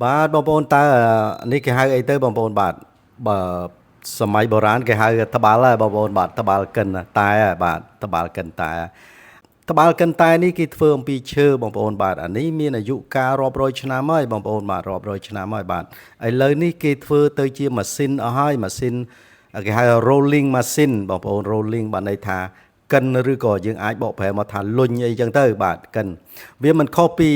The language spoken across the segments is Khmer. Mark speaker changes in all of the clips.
Speaker 1: បាទបងប្អូនតើនេះគេហៅអីទៅបងប្អូនបាទបើសម័យបុរាណគេហៅត្បាល់ហើយបងប្អូនបាទត្បាល់កិនតែបាទត្បាល់កិនតែត្បាល់កិនតែនេះគេធ្វើអំពីឈើបងប្អូនបាទអានេះមានអាយុកាលរាប់រយឆ្នាំហើយបងប្អូនបាទរាប់រយឆ្នាំហើយបាទឥឡូវនេះគេធ្វើទៅជាម៉ាស៊ីនអស់ហើយម៉ាស៊ីនគេហៅ rolling machine បងប្អូន rolling បានន័យថាកិនឬក៏យើងអាចបកប្រែមកថាលុញអីចឹងទៅបាទកិនវាមិនខុសពី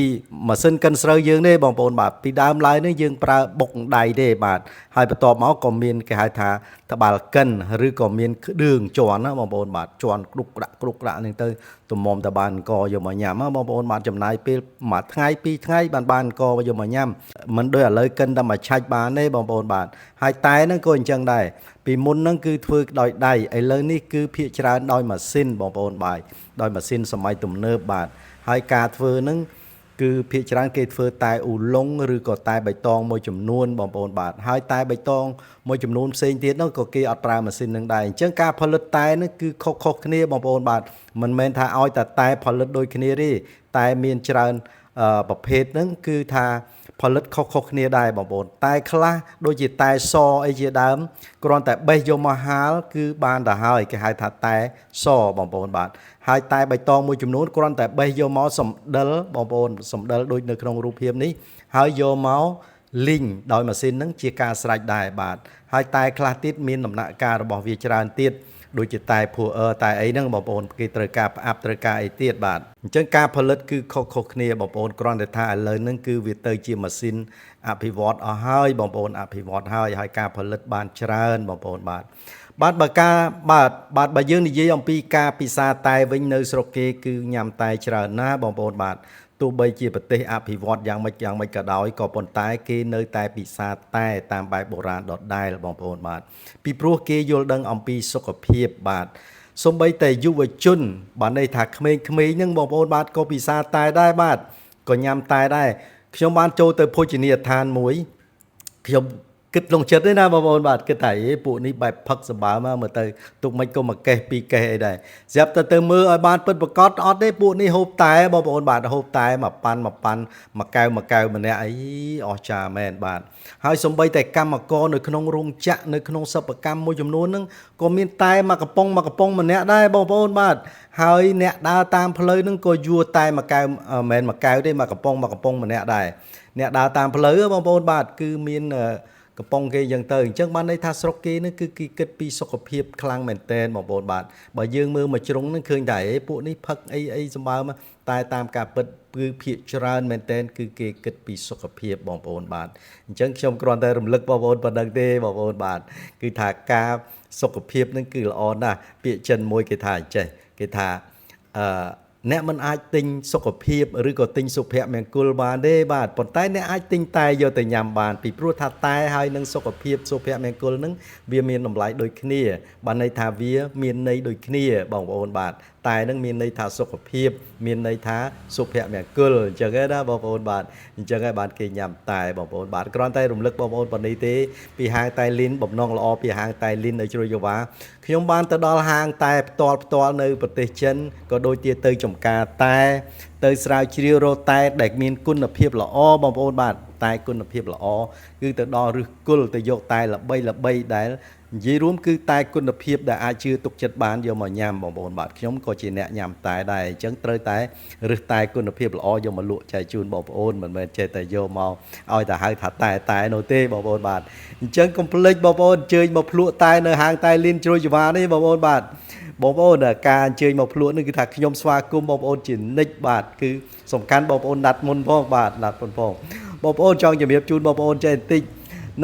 Speaker 1: ម៉ាស៊ីនកិនស្រូវយើងទេបងប្អូនបាទពីដើមឡើយនេះយើងប្រើបុកដៃទេបាទហើយបន្ទាប់មកក៏មានគេហៅថាត្បាល់កិនឬក៏មានគ្រឿងជន់ណាបងប្អូនបាទជន់គ្រុកក្រាក់ហ្នឹងទៅទំមុំតបានកយកមកញ៉ាំបងប្អូនបាទចំណាយពេលមួយថ្ងៃពីរថ្ងៃបានកយកមកញ៉ាំមិនដូចឥឡូវកិនតែមួយឆាច់បានទេបងប្អូនបាទហើយតែហ្នឹងក៏អញ្ចឹងដែរពីមុនហ្នឹងគឺធ្វើដោយដៃឥឡូវនេះគឺភាគច្រើនដោយម៉ាស៊ីនបងប្អូនបាទដោយម៉ាស៊ីនសម័យទំនើបបាទហើយការធ្វើហ្នឹងគឺភាគច្រើនគេធ្វើតែអ៊ូឡុងឬក៏តែបៃតងមួយចំនួនបងប្អូនបាទហើយតែបៃតងមួយចំនួនផ្សេងទៀតនោះក៏គេអត់ប្រើម៉ាស៊ីននឹងដែរអញ្ចឹងការផលិតតែនេះគឺខុសគ្នាបងប្អូនបាទមិនមែនថាឲ្យតែផលិតដូចគ្នាទេតែមានច្រើនប្រភេទហ្នឹងគឺថាផលិតខុសគ្នាដែរបងប្អូនតែខ្លះដូចជាតែសអីជាដើមគ្រាន់តែបេះយកមកហាលគឺបានទៅហើយគេហៅថាតែសបងប្អូនបាទហើយតែបៃតងមួយចំនួនគ្រាន់តែបេះយកមកសំដិលបងប្អូនសំដិលដូចនៅក្នុងរូបភាពនេះហើយយកមកលីងដោយម៉ាស៊ីនហ្នឹងជាការស្រេចដែរបាទហើយតែខ្លះទៀតមានដំណាក់កាលរបស់វាច្រើនទៀតដូចជាតែភួរតែអីហ្នឹងបងប្អូនគេត្រូវការផ្អាប់ត្រូវការអីទៀតបាទអញ្ចឹងការផលិតគឺខុសគ្នាបងប្អូនគ្រាន់តែថាឥឡូវហ្នឹងគឺវាទៅជាម៉ាស៊ីនអភិវឌ្ឍអស់ហើយបងប្អូនអភិវឌ្ឍហើយការផលិតបានច្រើនបងប្អូនបាទបើយើងនិយាយអំពីការពិសាតែវិញនៅស្រុកគេគឺញ៉ាំតែច្រើនណាបងប្អូនបាទទោះបីជាប្រទេសអភិវឌ្ឍយ៉ាងម៉េចក៏ដោយក៏ប៉ុន្តែគេនៅតែពិសាតែតាមបែបបុរាណដដែលបងប្អូនបាទពីព្រោះគេយល់ដឹងអំពីសុខភាពបាទសូម្បីតែយុវជនបានន័យថាក្មេងៗហ្នឹងបងប្អូនបាទក៏ពិសាតែដែរបាទក៏ញ៉ាំតែដែរខ្ញុំបានចូលទៅភោជនីយដ្ឋានមួយខ្ញុំគិតក្នុងចិត្តទេណាបងប្អូនបាទគិតថាពួកនេះបែបផឹកសម្បើមមើលទៅទុកមិនក៏មកកេះពីរកេះអីដែរស្រាប់តែទៅមើលឲ្យបានពិតប្រកបអត់ទេពួកនេះហូបតែបងប្អូនបាទហូបតែមួយប៉ាន់មួយកែវម្នាក់អីអស្ចារ្យមែនបាទហើយសំបីតែកម្មករនៅក្នុងរោងចក្រនៅក្នុងសិប្បកម្មមួយចំនួនហ្នឹងក៏មានតែមួយកំប៉ុងម្នាក់ដែរបងប្អូនបាទហើយអ្នកដើរតាមផ្លូវហ្នឹងក៏យួរតែមួយកែវមិនមែនមួយកែវទេមួយកំប៉ុងម្នាក់ដែរអ្នកដើរតាមផ្លូវបងប្អូនបាទគឺមានកំប៉ុងគេយ៉ាងទៅអញ្ចឹងបានន័យថាស្រុកគេនឹងគឺគេគិតពីសុខភាពខ្លាំងមែនតែនបងប្អូនបាទបើយើងមើលមួយជ្រុងនឹងឃើញតែពួកនេះផឹកអីសម្បើមតែតាមការពិតគឺភាគច្រើនមែនតែនគឺគេគិតពីសុខភាពបងប្អូនបាទអញ្ចឹងខ្ញុំគ្រាន់តែរំលឹកបងប្អូនប៉ុណ្្នឹងទេបងប្អូនបាទគឺថាការសុខភាពនឹងគឺល្អណាស់ពាក្យចិនមួយគេថាអញ្ចេះគេថាអ្នកមិនអាចទិញសុខភាពឬក៏ទិញសុភមង្គលបានទេបាទប៉ុន្តែអ្នកអាចទិញតែយកទៅញ៉ាំបានពីព្រោះថាតែហើយនឹងសុខភាពសុភមង្គលនឹងវាមានតម្លៃដូចគ្នាបានន័យថាវាមានន័យដូចគ្នាបងប្អូនបាទតែនឹងមានន័យថាសុខភាពមានន័យថាសុភមង្គលអញ្ចឹងណាបងប្អូនបាទអញ្ចឹងហើយបានគេញ៉ាំតែបងប្អូនបាទគ្រាន់តែរំលឹកបងប្អូនប៉ុណ្នេះទេពីហាងតែលីនបំណងល្អពីហាងតែលីននៅជ្រោយយ៉ាវ៉ាខ្ញុំបានទៅដល់ហាងតែផ្ទាល់នៅប្រទេសចិនក៏ដូចជាទៅចំការតែទៅស្រាវជ្រាវរកតែដែលមានគុណភាពល្អបងប្អូនបាទតែគុណភាពល្អគឺទៅដល់ឫសគល់ទៅយកតែល្បីដែលនិយាយរួមគឺតែគុណភាពដែលអាចជឿទុកចិត្តបានយកមកញ៉ាំបងប្អូនបាទខ្ញុំក៏ជាអ្នកញ៉ាំតែដែរអញ្ចឹងត្រូវតែរើសតែគុណភាពល្អយកមកលក់ចែកជូនបងប្អូនមិនមែនចេះតែយកមកឲ្យតែហៅថាតែនោះទេបងប្អូនបាទអញ្ចឹងកុំភ្លេចបងប្អូនអញ្ជើញមកភ្លក់តែនៅហាងតែលីនជ្រោយយ៉ាវ៉ានេះបងប្អូនបាទបងប្អូនការអញ្ជើញមកភ្លក់នេះគឺថាខ្ញុំស្វាគមន៍បងប្អូនជានិច្ចបាទគឺសំខាន់បងប្អូនដាត់មុនផងបាទដាត់មុនផងបងប្អូនចង់ជំរាបជូនបងប្អូនចេះបន្តិច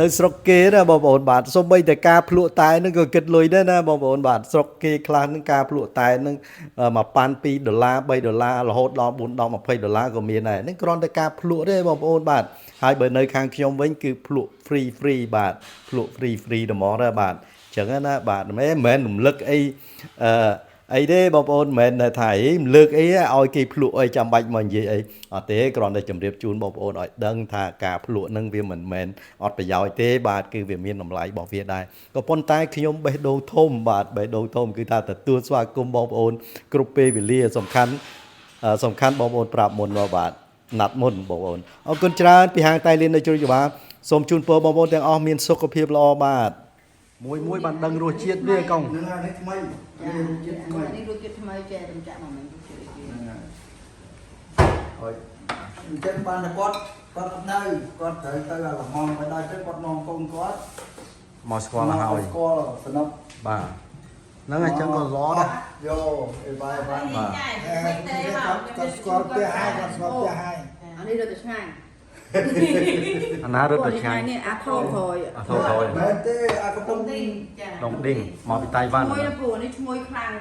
Speaker 1: នៅស្រុកគេណាបងប្អូនបាទសូម្បីតែការភ្លក់តែនឹងក៏គិតលុយដែរណាបងប្អូនបាទស្រុកគេខ្លះនឹងការភ្លក់តែនឹង1ប៉ាន់$2 $3រហូតដល់4ដល់$20ក៏មានដែរនឹងគ្រាន់តែការភ្លក់ទេបងប្អូនបាទហើយបើនៅខាងខ្ញុំវិញគឺភ្លក់ free បាទភ្លក់ free ហ្មងដែរបាទចឹងណាបាទមិនមែនរំលឹកអីអីទេបងប្អូនមិនមែនថាអីលើកអីឲ្យគេភ្លក់អីចាំបាច់មកនិយាយអីអត់ទេគ្រាន់តែជម្រាបជូនបងប្អូនឲ្យដឹងថាការភ្លក់នឹងវាមិនមែនអត់ប្រយោជន៍ទេបាទគឺវាមានតម្លៃរបស់វាដែរក៏ប៉ុន្តែខ្ញុំបេះដូងធំបាទបេះដូងធំគឺថាទទួលស្វាគមន៍បងប្អូនគ្រប់ពេលវេលាសំខាន់បងប្អូនប្រាប់មុនមកបាទ ណាត់មុនបងប្អូនអរគុណច្រើនពីហាងតៃលីននៅជ្រុយច្បាសូមជូនពរបងប្អូនទាំងអស់មានសុខភាពល្អបាទមួយបានដឹងរសជាតិវាកង
Speaker 2: នឹងអានេះថ្មីនេះរសជាតិថ្មី
Speaker 3: នេះរសជាតិថ្មីចេះតែចាក់មកមិនរសជាតិអីគេ
Speaker 2: ហ្នឹងហើយអញ្ចឹងបានតែគាត់អត់នៅគាត់ត្រូវទៅអាល្មមទៅដល់ទៅគាត់នាំកូនគាត់
Speaker 1: មកស្គាល់ហើយ
Speaker 2: ស្គាល់សំណប់
Speaker 1: បាទហ្នឹងអញ្ចឹងក៏ល្អដែរ
Speaker 2: យកអីបាយបាន
Speaker 1: បាទ
Speaker 2: គាត់ស្គាល់ផ្ទះហើយគាត់ស្គាល់ផ្ទះហើយ
Speaker 3: អានេះរត់ទៅឆ្ងាញ់
Speaker 1: អាណារត់ទៅឆ្ងាយ
Speaker 3: នេះអាថោថយ
Speaker 1: អត់ធូរថយ
Speaker 2: មែនទេអាកំពុង
Speaker 3: ទីចា
Speaker 1: ដងឌីងមកពីតៃវ៉ាន់
Speaker 3: មួយណាព្រោះនេះឈ្ងុយខ្លាំង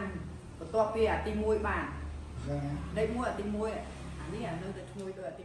Speaker 3: បន្ទាប់ពីអាទី1បានដេកមួយអាទី1អានេះអានៅតែឈ្ងុយដូចអាទី